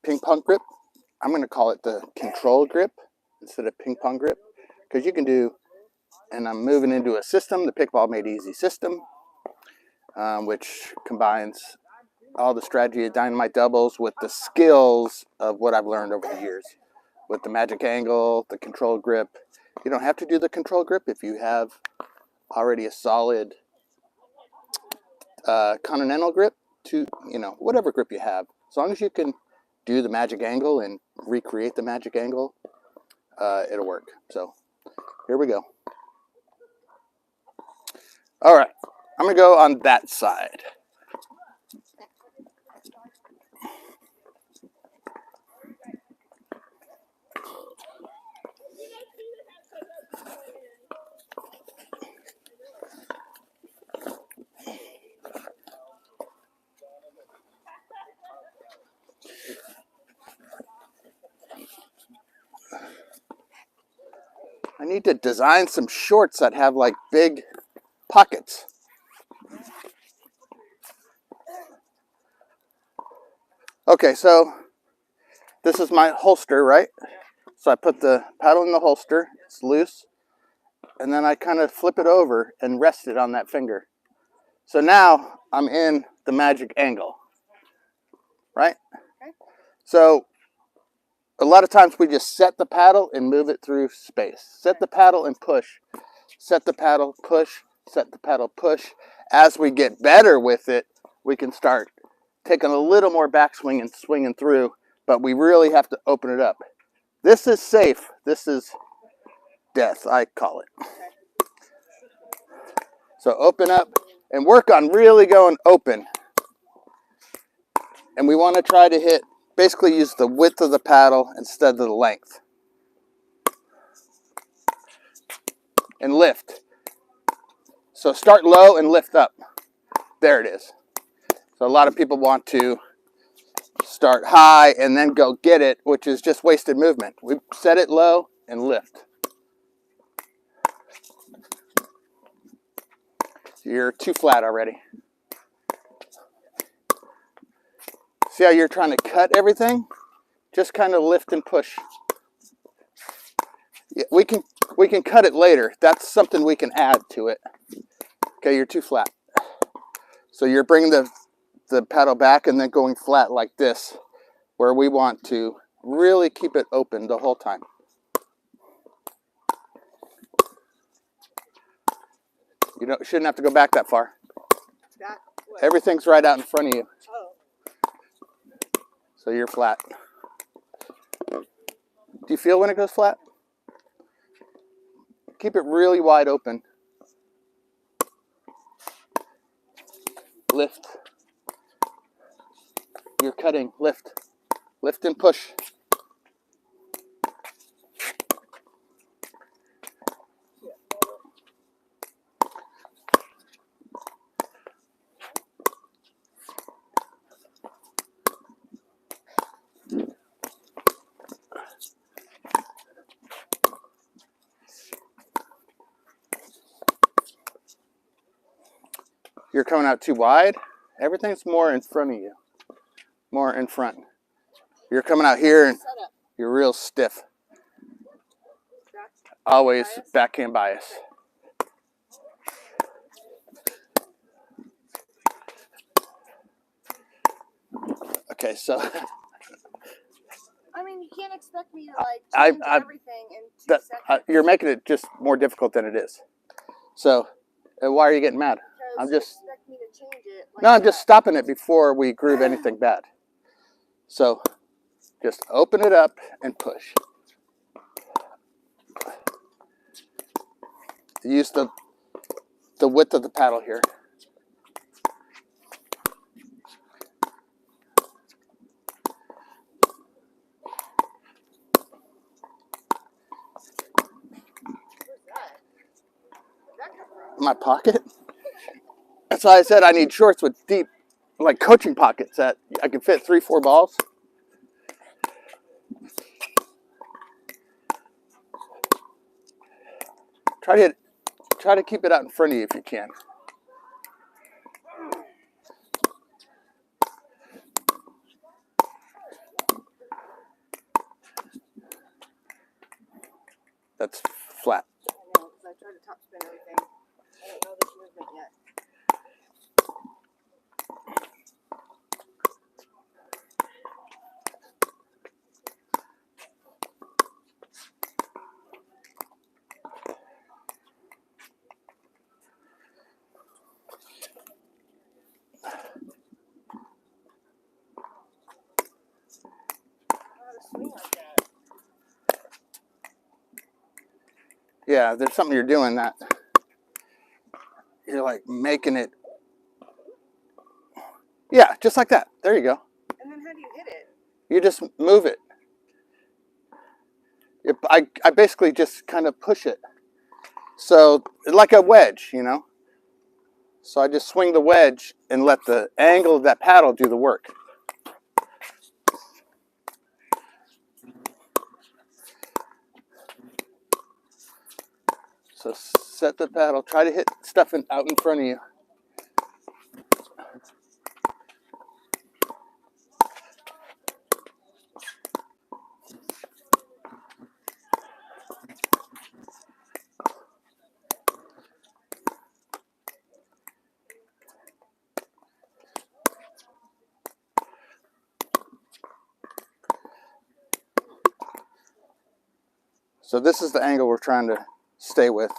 ping pong grip. I'm going to call it the control grip instead of ping pong grip, because you can do, and I'm moving into a system, the Pickleball Made Easy system, which combines all the strategy of Dynamite doubles with the skills of what I've learned over the years. With the magic angle, the control grip. You don't have to do the control grip if you have already a solid continental grip to, whatever grip you have. As long as you can do the magic angle and recreate the magic angle, it'll work. So here we go. All right, I'm gonna go on that side. I need to design some shorts that have like big pockets. Okay, so this is my holster, right? So I put the paddle in the holster, it's loose, and then I kind of flip it over and rest it on that finger. So now I'm in the magic angle, right? Okay. So a lot of times we just set the paddle and move it through space. Set the paddle and push. Set the paddle, push, set the paddle, push. As we get better with it, we can start taking a little more backswing and swinging through, but we really have to open it up. This is safe. This is death, I call it. So open up and work on really going open. And we want to try to hit, basically use the width of the paddle instead of the length. And lift. So start low and lift up. There it is. So a lot of people want to start high and then go get it, which is just wasted movement. We set it low and lift. You're too flat already. See how you're trying to cut everything? Just kind of lift and push. Yeah, we can cut it later. That's something we can add to it. Okay, you're too flat. So you're bringing the paddle back and then going flat like this, where we want to really keep it open the whole time. You shouldn't have to go back that far. Everything's right out in front of you. So you're flat. Do you feel when it goes flat? Keep it really wide open. Lift. You're cutting. Lift. Lift and push. You're coming out too wide. Everything's more in front of you. More in front. You're coming out here and you're real stiff. Always backhand bias. Okay, so I mean, you can't expect me to like change everything in 2 seconds. You're making it just more difficult than it is. So, why are you getting mad? I'm just expect me to change it like I'm just stopping it before we groove anything bad. So, just open it up and push. Use the width of the paddle here. My pocket. That's why I said I need shorts with deep, like coaching pockets that I can fit 3-4 balls. Try to keep it out in front of you if you can. that's flat. I know, because I tried to top spin everything. I don't know this movement yet. Swing like that. Yeah, there's something you're doing that you're like making it. Yeah, just like that. There you go. And then how do you hit it? You just move it. I basically just kind of push it. So like a wedge, you know. So I just swing the wedge and let the angle of that paddle do the work. So set the paddle. Try to hit stuff out in front of you. So this is the angle we're trying to stay with.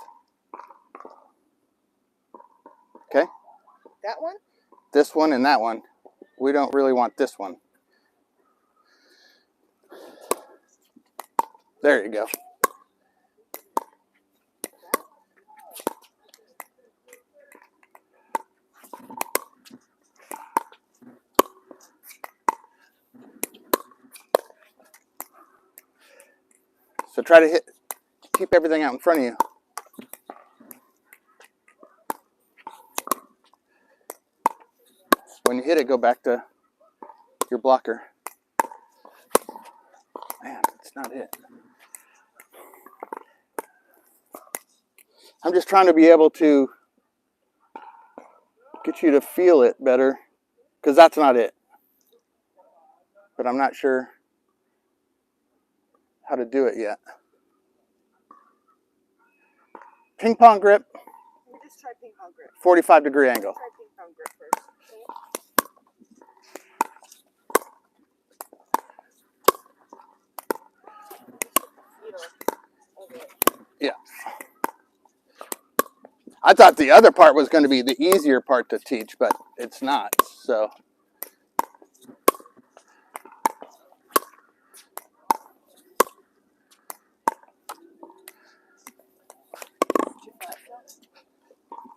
Okay? That one? This one and that one. We don't really want this one. There you go. So try to keep everything out in front of you. When you hit it, go back to your blocker. Man, it's not it. I'm just trying to be able to get you to feel it better, because that's not it. But I'm not sure how to do it yet. Ping pong grip. Let me just try ping pong grip. 45-degree angle. Try ping pong grip first. Okay. Yeah. I thought the other part was going to be the easier part to teach, but it's not. So.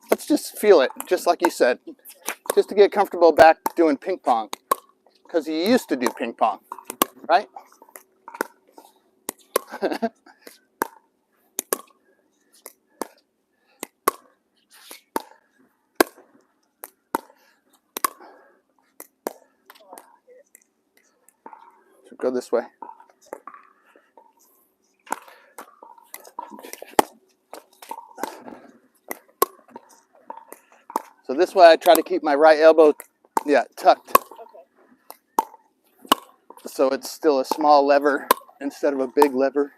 Let's just feel it, just like you said, just to get comfortable back doing ping pong, because you used to do ping pong, right? So go this way. So this way I try to keep my right elbow, tucked. Okay. So it's still a small lever instead of a big lever.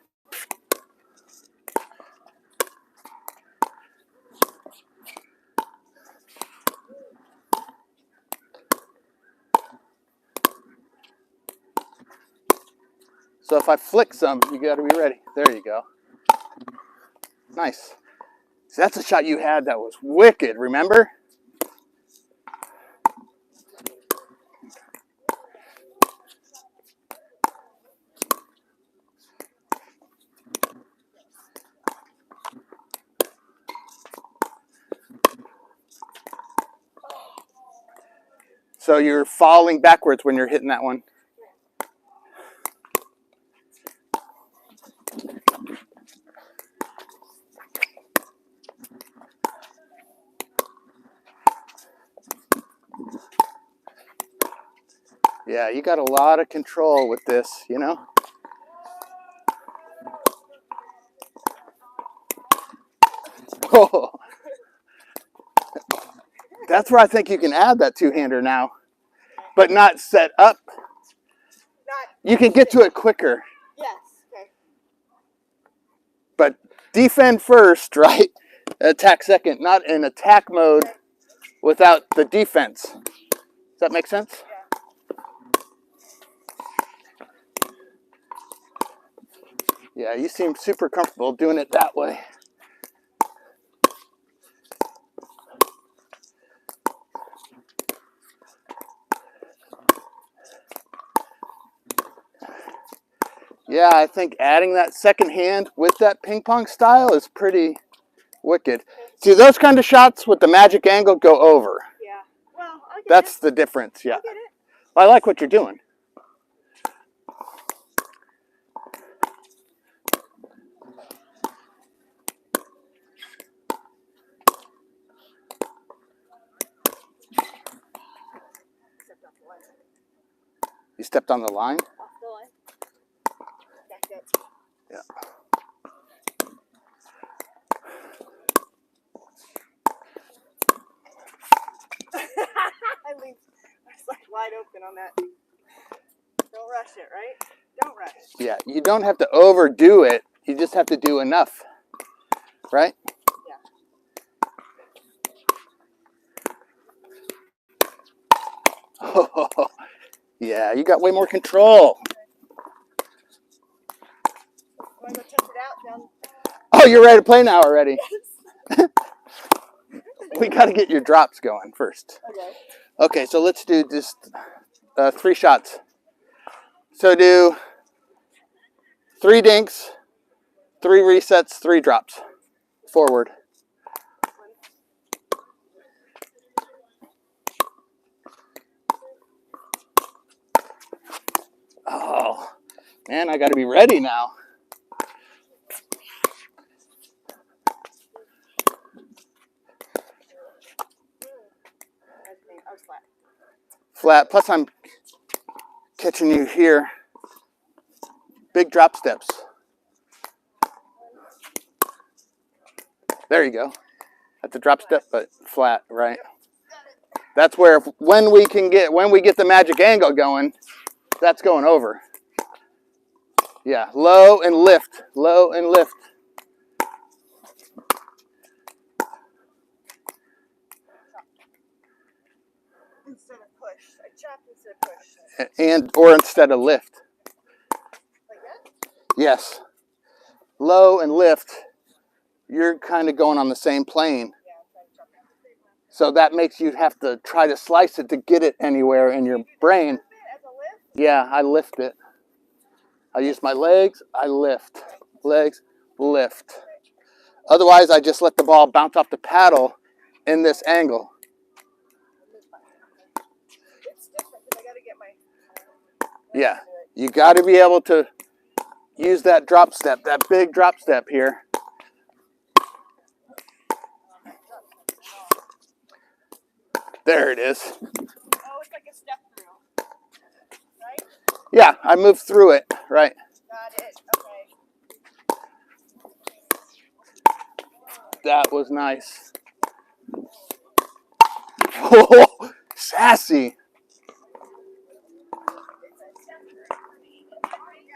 So if I flick some, you got to be ready. There you go. Nice. So that's a shot you had that was wicked, remember? So you're falling backwards when you're hitting that one. Yeah, you got a lot of control with this, you know? Oh. That's where I think you can add that two-hander now, but not set up. You can get to it quicker. Yes. Okay. But defend first, right? Attack second, not in attack mode without the defense. Does that make sense? Yeah, you seem super comfortable doing it that way. Yeah, I think adding that second hand with that ping pong style is pretty wicked. See, those kind of shots with the magic angle go over. Yeah. Well, I get That's it. the difference, yeah. I get it. I like what you're doing. You stepped on the line? Off the line. Back up. Yeah. I was like wide open on that. Don't rush it, right? Don't rush. Yeah, you don't have to overdo it. You just have to do enough, right? Yeah. Oh, yeah, you got way more control. Want to go test it out down? Oh, you're ready to play now already. We got to get your drops going first. Okay. Okay, so let's do just 3 shots. So do 3 dinks, 3 resets, 3 drops. Forward. Oh, man, I got to be ready now. I was flat. Flat, plus I'm catching you here. Big drop steps. There you go. That's a drop step, but flat, right? That's where when we get the magic angle going, that's going over. Yeah, low and lift, low and lift. Instead of push. I chopped instead of push. Or instead of lift. Like that? Yes. Low and lift, you're kind of going on the same plane. Yeah, I'm trying to chop it. So that makes you have to try to slice it to get it anywhere in your brain. As a lift? Yeah, I lift it. I use my legs, I lift. Legs, lift. Otherwise, I just let the ball bounce off the paddle in this angle. It's different because I got to get my... Yeah, you got to be able to use that drop step, that big drop step here. There it is. Oh, it's like a step through. Right? Yeah, I moved through it, right. Got it. Okay. That was nice. Oh, sassy.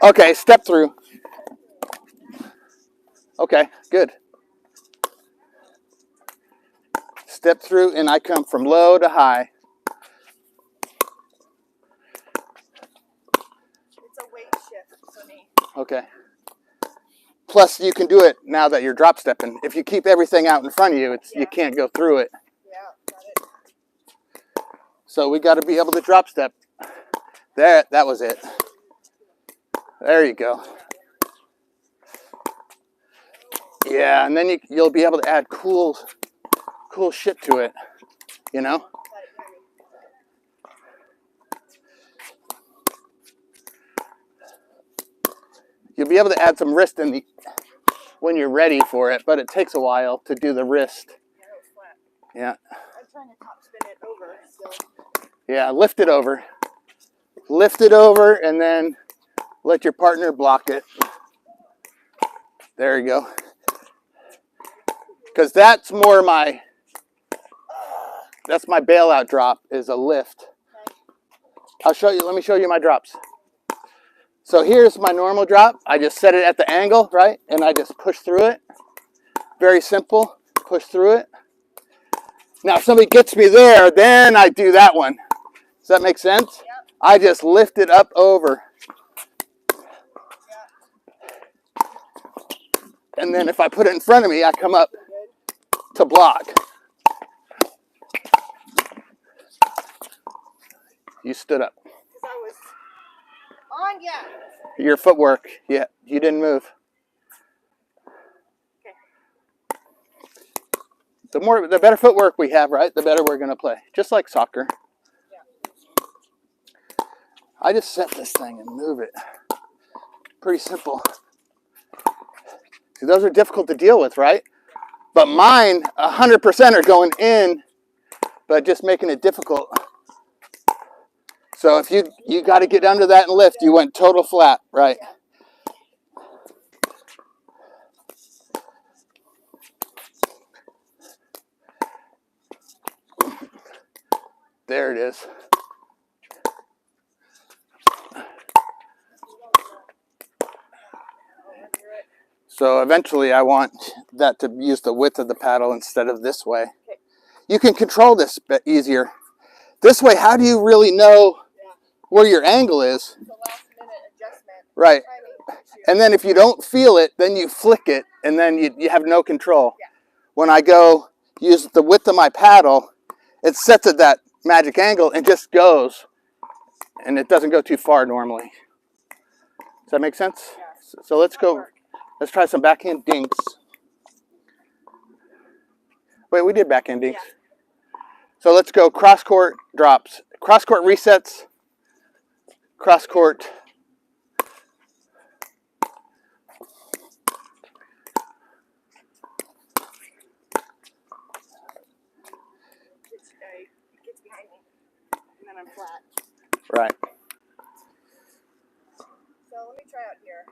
Okay, step through. Okay, good. Step through, and I come from low to high. It's a weight shift for me. Okay. Plus, you can do it now that you're drop stepping. If you keep everything out in front of you, you can't go through it. Yeah, got it. So we got to be able to drop step. There, that was it. There you go. Yeah, and then you'll be able to add cool shit to it, you know? You'll be able to add some wrist in when you're ready for it, but it takes a while to do the wrist. Yeah, that was flat. Yeah. I'm trying to top spin it over, so... Yeah, lift it over. Lift it over and then let your partner block it. There you go. Because that's more my bailout drop is a lift. Okay. Let me show you my drops. So here's my normal drop. I just set it at the angle, right? And I just push through it. Very simple. Push through it. Now, if somebody gets me there, then I do that one. Does that make sense? Yep. I just lift it up over. Yep. And then if I put it in front of me, I come up to block. You stood up. Because I was on, yeah. Your footwork, yeah, you didn't move. Okay. The better footwork we have, right, the better we're going to play. Just like soccer. Yeah. I just set this thing and move it. Pretty simple. See, those are difficult to deal with, right? But mine, 100% are going in, but just making it difficult. So if you got to get under that and lift, you went total flat, right? There it is. So eventually I want that to use the width of the paddle instead of this way. You can control this a bit easier. This way, how do you really know where your angle is? It's a last minute adjustment. Right. And then if you don't feel it, then you flick it, and then you have no control. Yeah. When I go use the width of my paddle, it sets at that magic angle and just goes. And it doesn't go too far normally. Does that make sense? Yeah. So let's go. Let's try some backhand dinks. Wait, we did backhand dinks. Yeah. So let's go cross court drops. Cross court resets. Cross court. It gets behind me. And then I'm flat. Right. So let me try out here.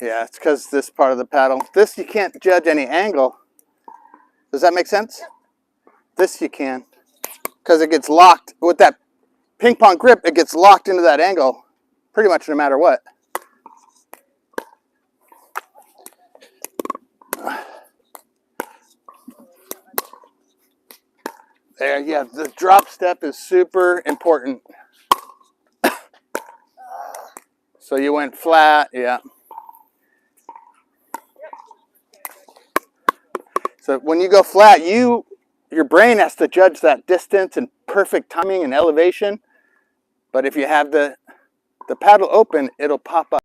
Yeah, it's because this part of the paddle. This you can't judge any angle. Does that make sense? Yep. This you can. Because it gets locked. With that ping pong grip, it gets locked into that angle pretty much no matter what. There, yeah, the drop step is super important. So you went flat, yeah. So when you go flat, your brain has to judge that distance and perfect timing and elevation. But if you have the paddle open, it'll pop up.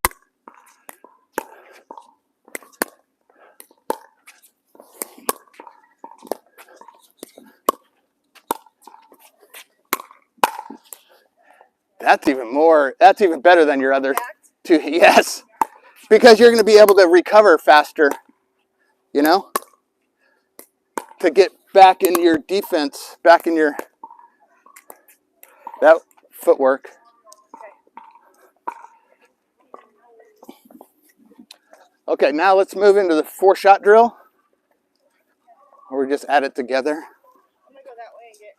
That's even better than your other two. Yes. Because you're going to be able to recover faster, you know? To get back in your defense, back in your that footwork. Okay, now let's move into the 4-shot drill. Or we just add it together. I'm going to go that way and get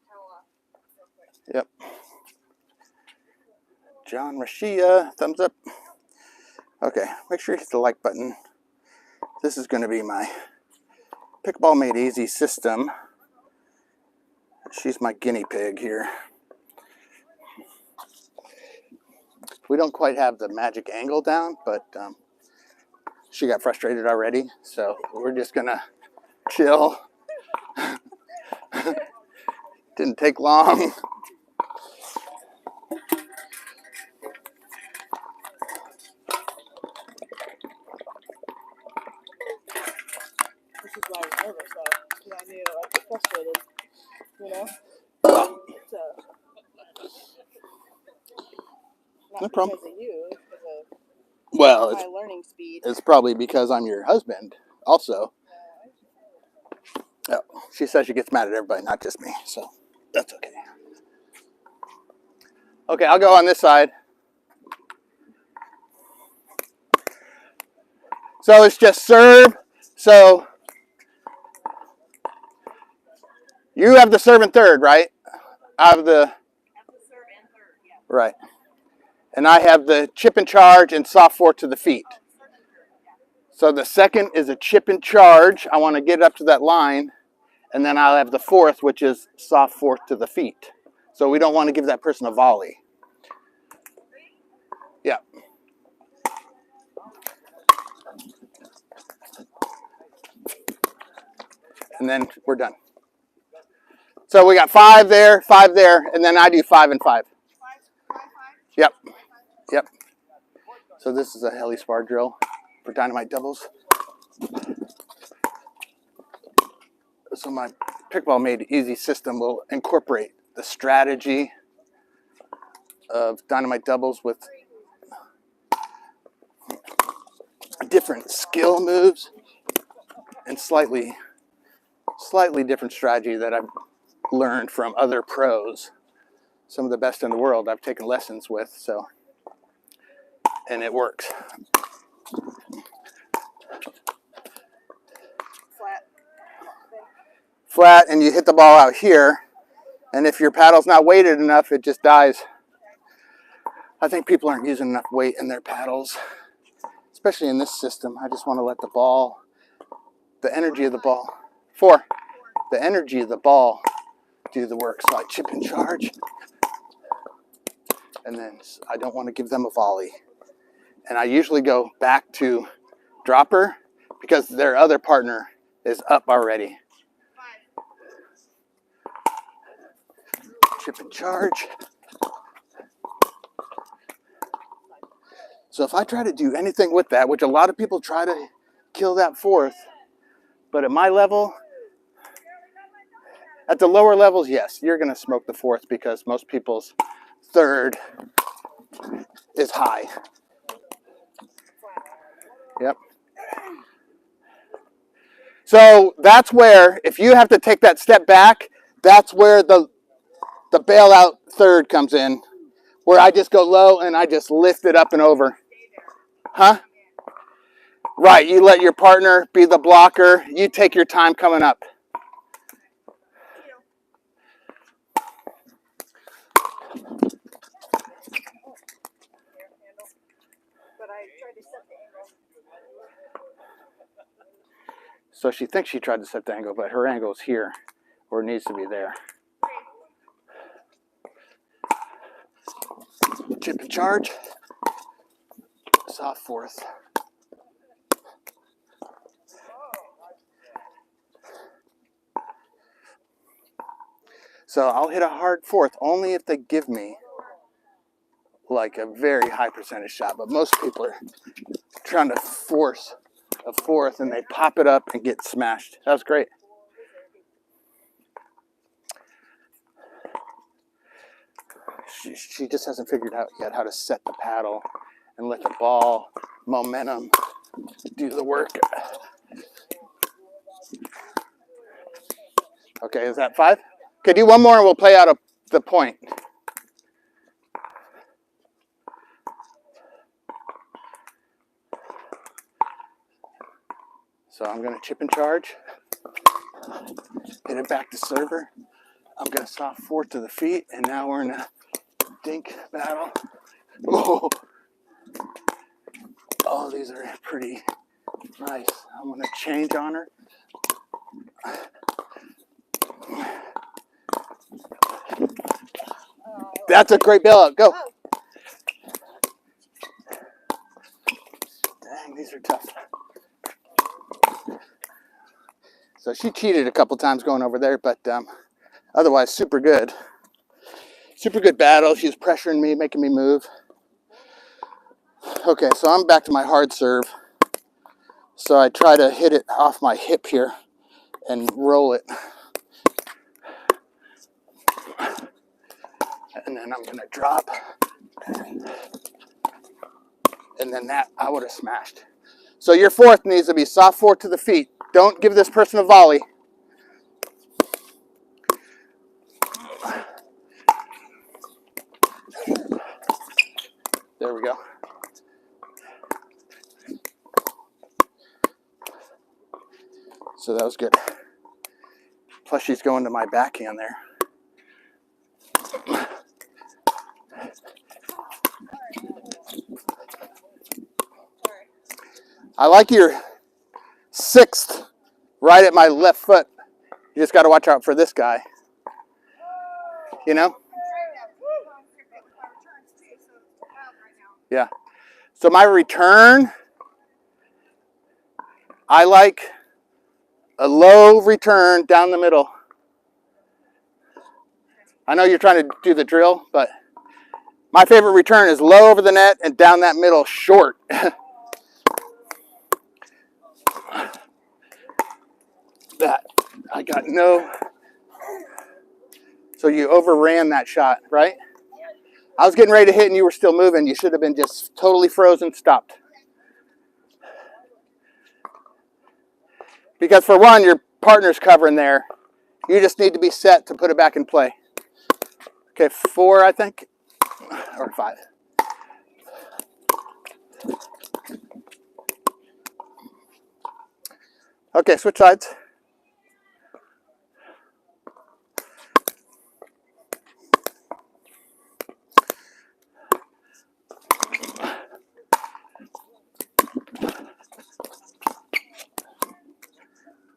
towel off real quick. Yep. John Rashia, thumbs up. Okay, make sure you hit the like button. This is going to be my Pickleball Made Easy system. She's my guinea pig here. We don't quite have the magic angle down, but she got frustrated already, so we're just going to chill. Didn't take long. This is why I was nervous, though. Because I knew I was frustrated. You know? So. Not No problem. because of you, it's because of Well, my learning speed. it's probably because I'm your husband also. Yeah. Oh. She says she gets mad at everybody, not just me, so that's okay. Okay, I'll go on this side. So it's just serve. So you have the serve and third, right? I have the serve and third, yeah. right. And I have the chip and charge and soft fourth to the feet. So the second is a chip and charge. I want to get up to that line. And then I'll have the fourth, which is soft fourth to the feet. So we don't want to give that person a volley. Yeah. And then we're done. So we got 5 there, and then I do 5 and 5. Yep. Yep. So this is a heli spar drill for Dynamite doubles. So my Pickleball Made Easy system will incorporate the strategy of Dynamite doubles with different skill moves and slightly different strategy that I've learned from other pros. Some of the best in the world I've taken lessons with, so, and it works. Flat, and you hit the ball out here, and if your paddle's not weighted enough, it just dies. I think people aren't using enough weight in their paddles, especially in this system. I just want to let the ball, the energy of the ball, 4, the energy of the ball do the work. So I chip and charge, and then I don't want to give them a volley. And I usually go back to dropper because their other partner is up already. Chip and charge. So if I try to do anything with that, which a lot of people try to kill that fourth, but at my level, at the lower levels, yes, you're going to smoke the fourth because most people's third is high. Yep. So that's where, if you have to take that step back, that's where the bailout third comes in, where I just go low and I just lift it up and over. Huh? Right, you let your partner be the blocker. You take your time coming up. So she thinks she tried to set the angle, but her angle is here, where it needs to be there. Chip and charge. Soft fourth. So I'll hit a hard fourth only if they give me like a very high percentage shot. But most people are trying to force a fourth and they pop it up and get smashed. That was great. She just hasn't figured out yet how to set the paddle and let the ball momentum do the work. Okay, is that 5? Okay, do one more and we'll play out the point. So I'm going to chip and charge. Hit it back to server. I'm going to soft fourth to the feet, and now we're in a dink battle. Oh, these are pretty nice. I'm going to change on her. That's a great bailout. Go. Dang, these are tough. So she cheated a couple times going over there, but otherwise super good. Super good battle. She was pressuring me, making me move. Okay, so I'm back to my hard serve. So I try to hit it off my hip here and roll it. And then I'm going to drop. And then that I would have smashed. So your fourth needs to be soft fourth to the feet. Don't give this person a volley. there we go. So that was good. Plus she's going to my backhand there. I like your 6th right at my left foot. You just got to watch out for this guy. You know? Yeah. So my return, I like a low return down the middle. I know you're trying to do the drill, but my favorite return is low over the net and down that middle short. That I got no. So you overran that shot, right? I was getting ready to hit and you were still moving. You should have been just totally frozen, stopped. Because for one, your partner's covering there. You just need to be set to put it back in play. Okay, 4, I think, or 5. Okay, switch sides.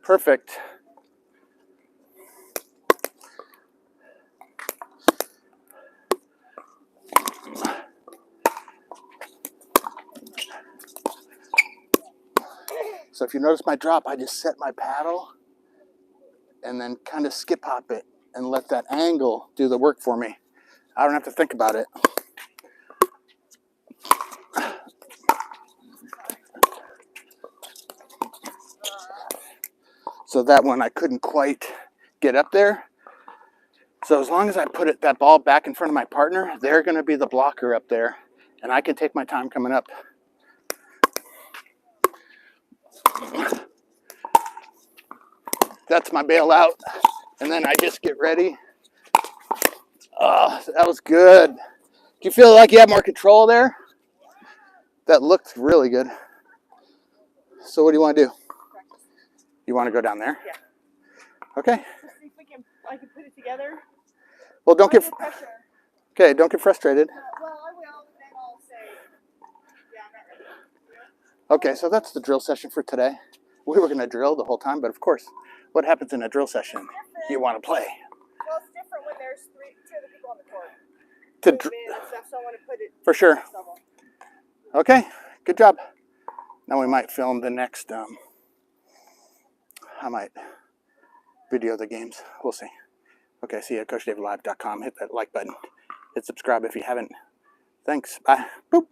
Perfect. So if you notice my drop, I just set my paddle and then kind of skip hop it and let that angle do the work for me. I don't have to think about it. So that one I couldn't quite get up there. So as long as I put that ball back in front of my partner, they're going to be the blocker up there, and I can take my time coming up. That's my bailout, and then I just get ready. Oh, that was good. Do you feel like you have more control there? That looked really good. So what do you want to do? You want to go down there? Yeah. Okay. Let's see if I can put it together. Well, don't get pressure. okay. Don't get frustrated. Well, I will, but then I'll say, yeah, I'm not ready. Okay, so that's the drill session for today. We were going to drill the whole time, but of course, what happens in a drill session? You want to play. Well, it's different when there's 2 other people on the court. So I want to put it For sure. Okay, good job. Now we might film the next. I might video the games. We'll see. Okay, see you at CoachDaveLive.com. Hit that like button. Hit subscribe if you haven't. Thanks. Bye. Boop.